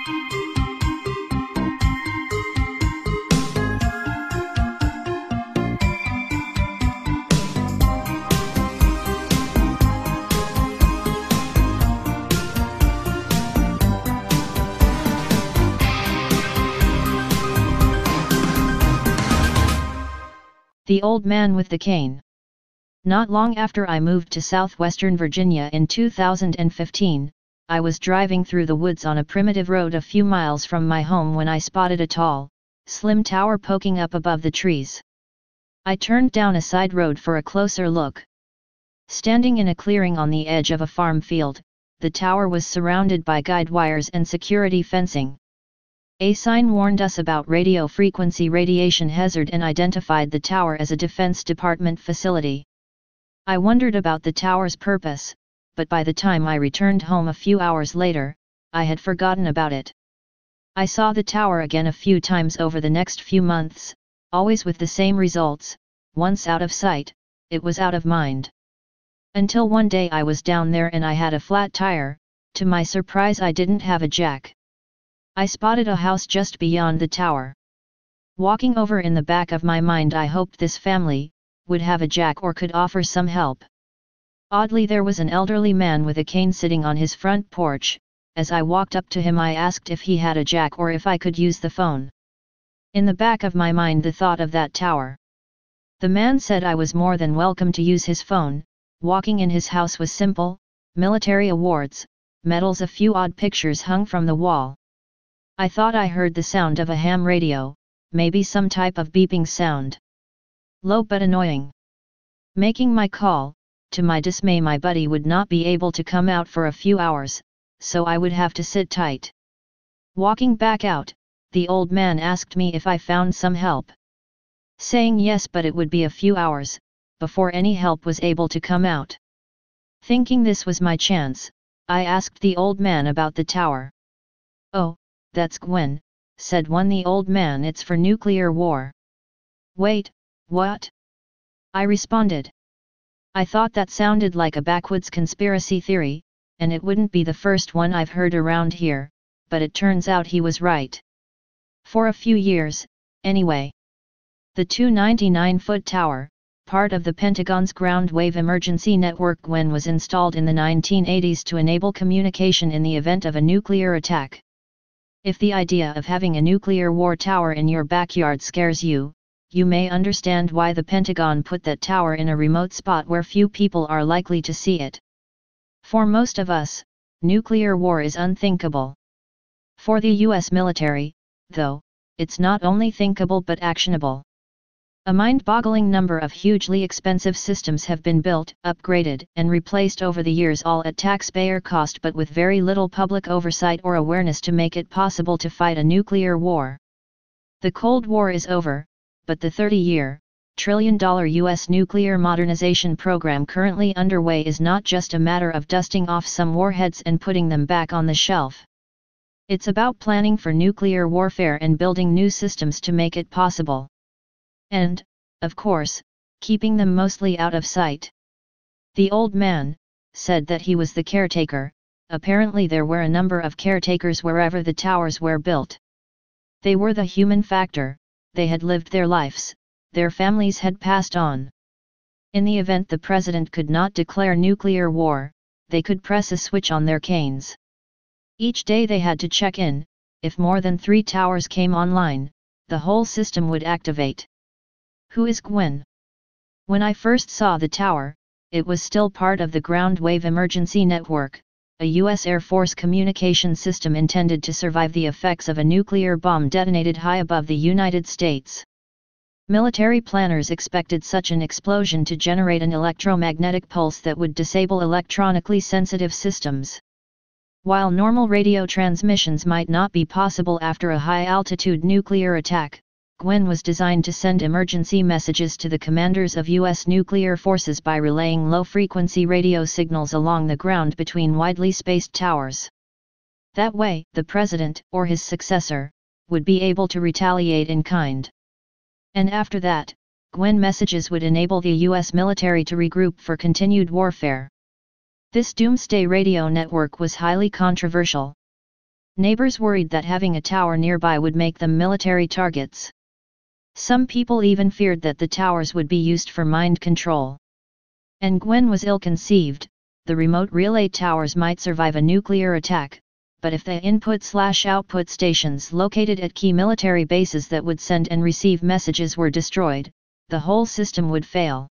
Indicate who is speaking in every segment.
Speaker 1: The Old Man with the Cane. Not long after I moved to southwestern Virginia in 2015, I was driving through the woods on a primitive road a few miles from my home when I spotted a tall, slim tower poking up above the trees. I turned down a side road for a closer look. Standing in a clearing on the edge of a farm field, the tower was surrounded by guide wires and security fencing. A sign warned us about radio frequency radiation hazard and identified the tower as a Defense Department facility. I wondered about the tower's purpose, but by the time I returned home a few hours later, I had forgotten about it. I saw the tower again a few times over the next few months, always with the same results: once out of sight, it was out of mind. Until one day I was down there and I had a flat tire. To my surprise, I didn't have a jack. I spotted a house just beyond the tower. Walking over, in the back of my mind I hoped this family would have a jack or could offer some help. Oddly, there was an elderly man with a cane sitting on his front porch. As I walked up to him, I asked if he had a jack or if I could use the phone. In the back of my mind, the thought of that tower. The man said I was more than welcome to use his phone. Walking in his house was simple: military awards, medals, a few odd pictures hung from the wall. I thought I heard the sound of a ham radio, maybe some type of beeping sound. Low but annoying. Making my call, to my dismay my buddy would not be able to come out for a few hours, so I would have to sit tight. Walking back out, the old man asked me if I found some help. Saying yes, but it would be a few hours before any help was able to come out. Thinking this was my chance, I asked the old man about the tower. "Oh, that's Gwen," said one. The old man, "It's for nuclear war." "Wait, what?" I responded. I thought that sounded like a backwoods conspiracy theory, and it wouldn't be the first one I've heard around here, but it turns out he was right. For a few years, anyway. The 299-foot tower, part of the Pentagon's ground wave emergency network GWEN, was installed in the 1980s to enable communication in the event of a nuclear attack. If the idea of having a nuclear war tower in your backyard scares you, you may understand why the Pentagon put that tower in a remote spot where few people are likely to see it. For most of us, nuclear war is unthinkable. For the US military, though, it's not only thinkable but actionable. A mind-boggling number of hugely expensive systems have been built, upgraded, and replaced over the years, all at taxpayer cost but with very little public oversight or awareness to make it possible to fight a nuclear war. The Cold War is over, but the 30-year, trillion-dollar U.S. nuclear modernization program currently underway is not just a matter of dusting off some warheads and putting them back on the shelf. It's about planning for nuclear warfare and building new systems to make it possible. And, of course, keeping them mostly out of sight. The old man said that he was the caretaker. Apparently there were a number of caretakers wherever the towers were built. They were the human factor. They had lived their lives, their families had passed on. In the event the president could not declare nuclear war, they could press a switch on their canes. Each day they had to check in. If more than 3 towers came online, the whole system would activate. Who is Gwen? When I first saw the tower, it was still part of the Ground Wave Emergency Network, a U.S. Air Force communication system intended to survive the effects of a nuclear bomb detonated high above the United States. Military planners expected such an explosion to generate an electromagnetic pulse that would disable electronically sensitive systems. While normal radio transmissions might not be possible after a high-altitude nuclear attack, Gwen was designed to send emergency messages to the commanders of U.S. nuclear forces by relaying low-frequency radio signals along the ground between widely spaced towers. That way, the president, or his successor, would be able to retaliate in kind. And after that, Gwen messages would enable the U.S. military to regroup for continued warfare. This doomsday radio network was highly controversial. Neighbors worried that having a tower nearby would make them military targets. Some people even feared that the towers would be used for mind control. And Gwen was ill-conceived. The remote relay towers might survive a nuclear attack, but if the input/output stations located at key military bases that would send and receive messages were destroyed, the whole system would fail.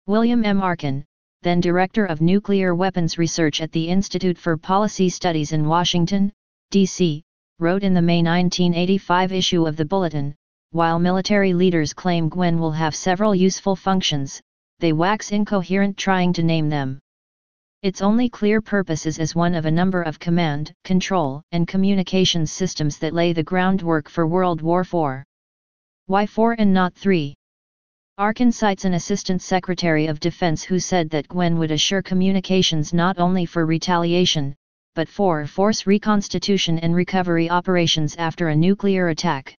Speaker 1: William M. Arkin, then director of nuclear weapons research at the Institute for Policy Studies in Washington, D.C., wrote in the May 1985 issue of the Bulletin, "While military leaders claim Gwen will have several useful functions, they wax incoherent trying to name them. Its only clear purpose is as one of a number of command, control, and communications systems that lay the groundwork for World War IV. Why 4 and not 3? Arkin cites an Assistant Secretary of Defense who said that Gwen would assure communications not only for retaliation, but for force reconstitution and recovery operations after a nuclear attack.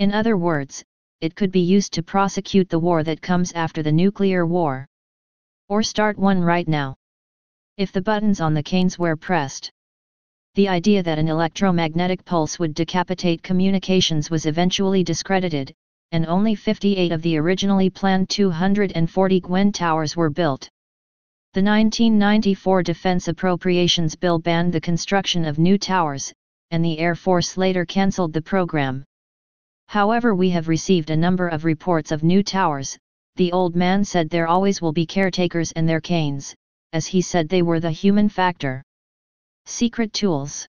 Speaker 1: In other words, it could be used to prosecute the war that comes after the nuclear war. Or start one right now. If the buttons on the canes were pressed." The idea that an electromagnetic pulse would decapitate communications was eventually discredited, and only 58 of the originally planned 240 Gwen towers were built. The 1994 Defense Appropriations Bill banned the construction of new towers, and the Air Force later cancelled the program. However, we have received a number of reports of new towers. The old man said there always will be caretakers and their canes, as he said they were the human factor. Secret tools.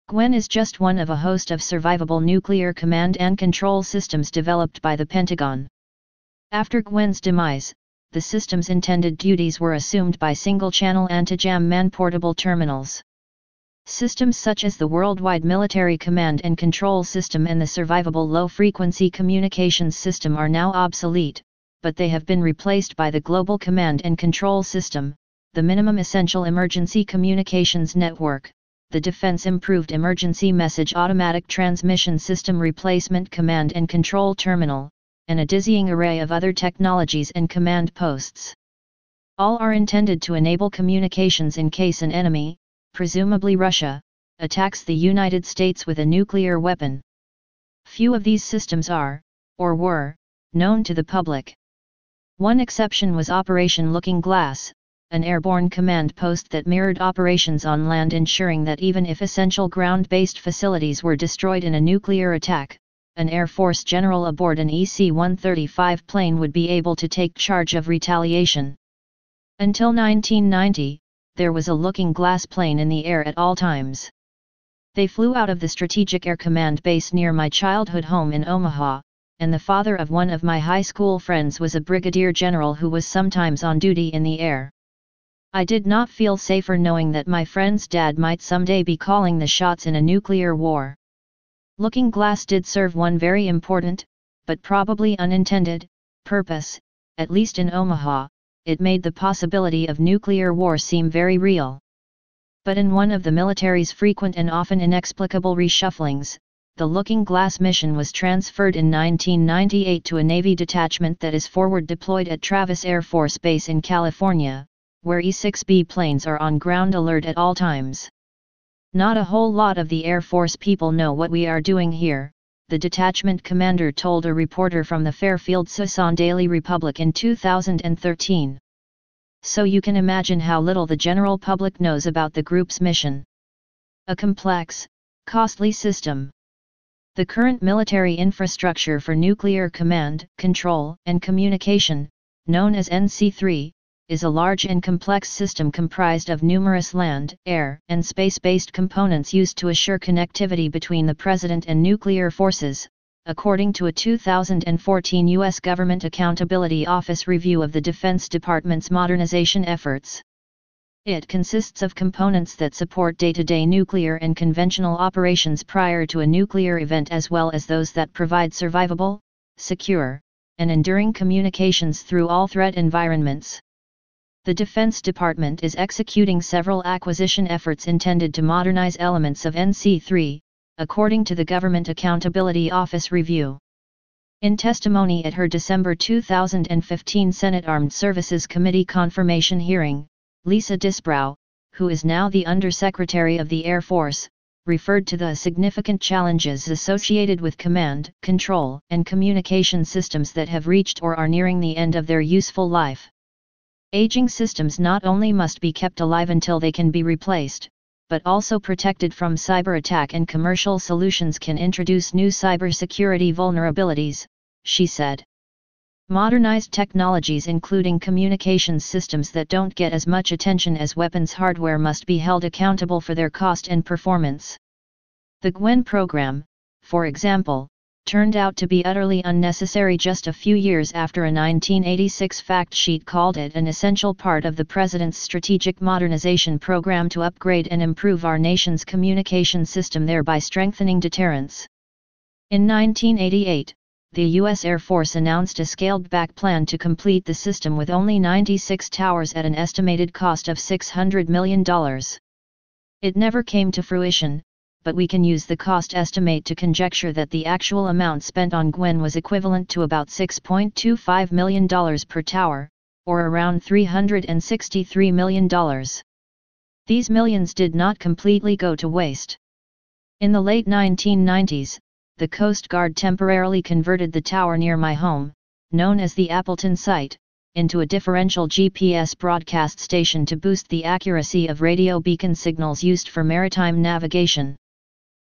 Speaker 1: Gwen is just one of a host of survivable nuclear command and control systems developed by the Pentagon. After Gwen's demise, the system's intended duties were assumed by single-channel anti-jam man-portable terminals. Systems such as the Worldwide Military Command and Control System and the Survivable Low-Frequency Communications System are now obsolete, but they have been replaced by the Global Command and Control System, the Minimum Essential Emergency Communications Network, the Defense Improved Emergency Message Automatic Transmission System Replacement Command and Control Terminal, and a dizzying array of other technologies and command posts. All are intended to enable communications in case an enemy, presumably Russia, attacks the United States with a nuclear weapon. Few of these systems are, or were, known to the public. One exception was Operation Looking Glass, an airborne command post that mirrored operations on land, ensuring that even if essential ground-based facilities were destroyed in a nuclear attack, an Air Force general aboard an EC-135 plane would be able to take charge of retaliation. Until 1990, there was a Looking Glass plane in the air at all times. They flew out of the Strategic Air Command base near my childhood home in Omaha, and the father of one of my high school friends was a brigadier general who was sometimes on duty in the air. I did not feel safer knowing that my friend's dad might someday be calling the shots in a nuclear war. Looking Glass did serve one very important, but probably unintended, purpose. At least in Omaha, it made the possibility of nuclear war seem very real. But in one of the military's frequent and often inexplicable reshufflings, the Looking Glass mission was transferred in 1998 to a Navy detachment that is forward deployed at Travis Air Force Base in California, where E-6B planes are on ground alert at all times. "Not a whole lot of the Air Force people know what we are doing here," the detachment commander told a reporter from the Fairfield Suisun Daily Republic in 2013. So you can imagine how little the general public knows about the group's mission. A complex, costly system. The current military infrastructure for nuclear command, control, and communication, known as NC3, is a large and complex system comprised of numerous land, air, and space-based components used to assure connectivity between the President and nuclear forces, according to a 2014 U.S. Government Accountability Office review of the Defense Department's modernization efforts. It consists of components that support day-to-day nuclear and conventional operations prior to a nuclear event, as well as those that provide survivable, secure, and enduring communications through all threat environments. The Defense Department is executing several acquisition efforts intended to modernize elements of NC3, according to the Government Accountability Office review. In testimony at her December 2015 Senate Armed Services Committee confirmation hearing, Lisa Disbrow, who is now the Undersecretary of the Air Force, referred to the significant challenges associated with command, control, and communication systems that have reached or are nearing the end of their useful life. Aging systems not only must be kept alive until they can be replaced, but also protected from cyber attack, and commercial solutions can introduce new cybersecurity vulnerabilities, she said. Modernized technologies including communications systems that don't get as much attention as weapons hardware must be held accountable for their cost and performance. The Gwen program, for example, turned out to be utterly unnecessary just a few years after a 1986 fact sheet called it an essential part of the President's strategic modernization program to upgrade and improve our nation's communication system, thereby strengthening deterrence. In 1988, the U.S. Air Force announced a scaled-back plan to complete the system with only 96 towers at an estimated cost of $600 million. It never came to fruition, but we can use the cost estimate to conjecture that the actual amount spent on Gwen was equivalent to about $6.25 million per tower, or around $363 million. These millions did not completely go to waste. In the late 1990s, the Coast Guard temporarily converted the tower near my home, known as the Appleton site, into a differential GPS broadcast station to boost the accuracy of radio beacon signals used for maritime navigation.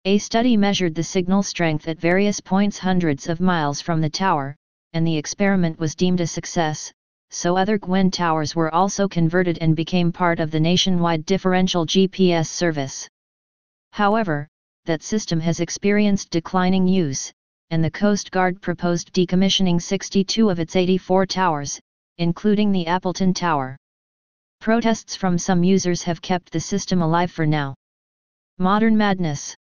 Speaker 1: A study measured the signal strength at various points hundreds of miles from the tower, and the experiment was deemed a success, so other Gwen towers were also converted and became part of the nationwide differential GPS service. However, that system has experienced declining use, and the Coast Guard proposed decommissioning 62 of its 84 towers, including the Appleton Tower. Protests from some users have kept the system alive for now. Modern madness.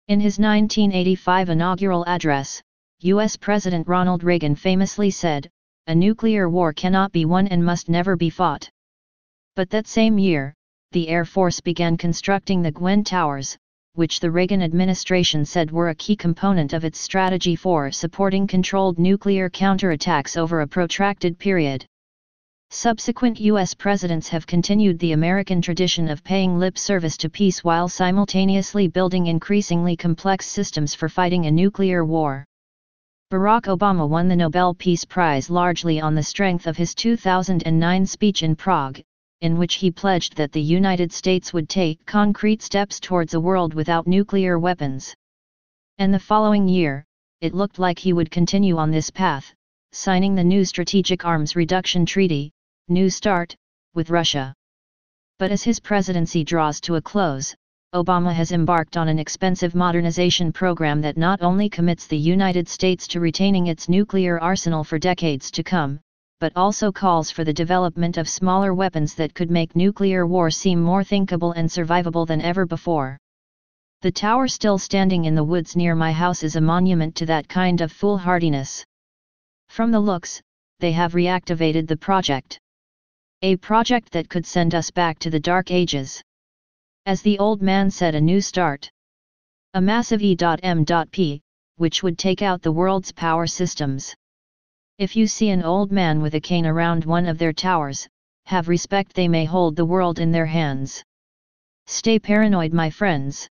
Speaker 1: In his 1985 inaugural address, U.S. President Ronald Reagan famously said, "A nuclear war cannot be won and must never be fought." But that same year, the Air Force began constructing the Gwen Towers, which the Reagan administration said were a key component of its strategy for supporting controlled nuclear counterattacks over a protracted period. Subsequent U.S. presidents have continued the American tradition of paying lip service to peace while simultaneously building increasingly complex systems for fighting a nuclear war. Barack Obama won the Nobel Peace Prize largely on the strength of his 2009 speech in Prague, in which he pledged that the United States would take concrete steps towards a world without nuclear weapons. And the following year, it looked like he would continue on this path, signing the new Strategic Arms Reduction Treaty, New START, with Russia. But as his presidency draws to a close, Obama has embarked on an expensive modernization program that not only commits the United States to retaining its nuclear arsenal for decades to come, but also calls for the development of smaller weapons that could make nuclear war seem more thinkable and survivable than ever before. The tower still standing in the woods near my house is a monument to that kind of foolhardiness. From the looks, they have reactivated the project. A project that could send us back to the Dark Ages. As the old man said, a new start. A massive E.M.P., which would take out the world's power systems. If you see an old man with a cane around one of their towers, have respect, they may hold the world in their hands. Stay paranoid, my friends.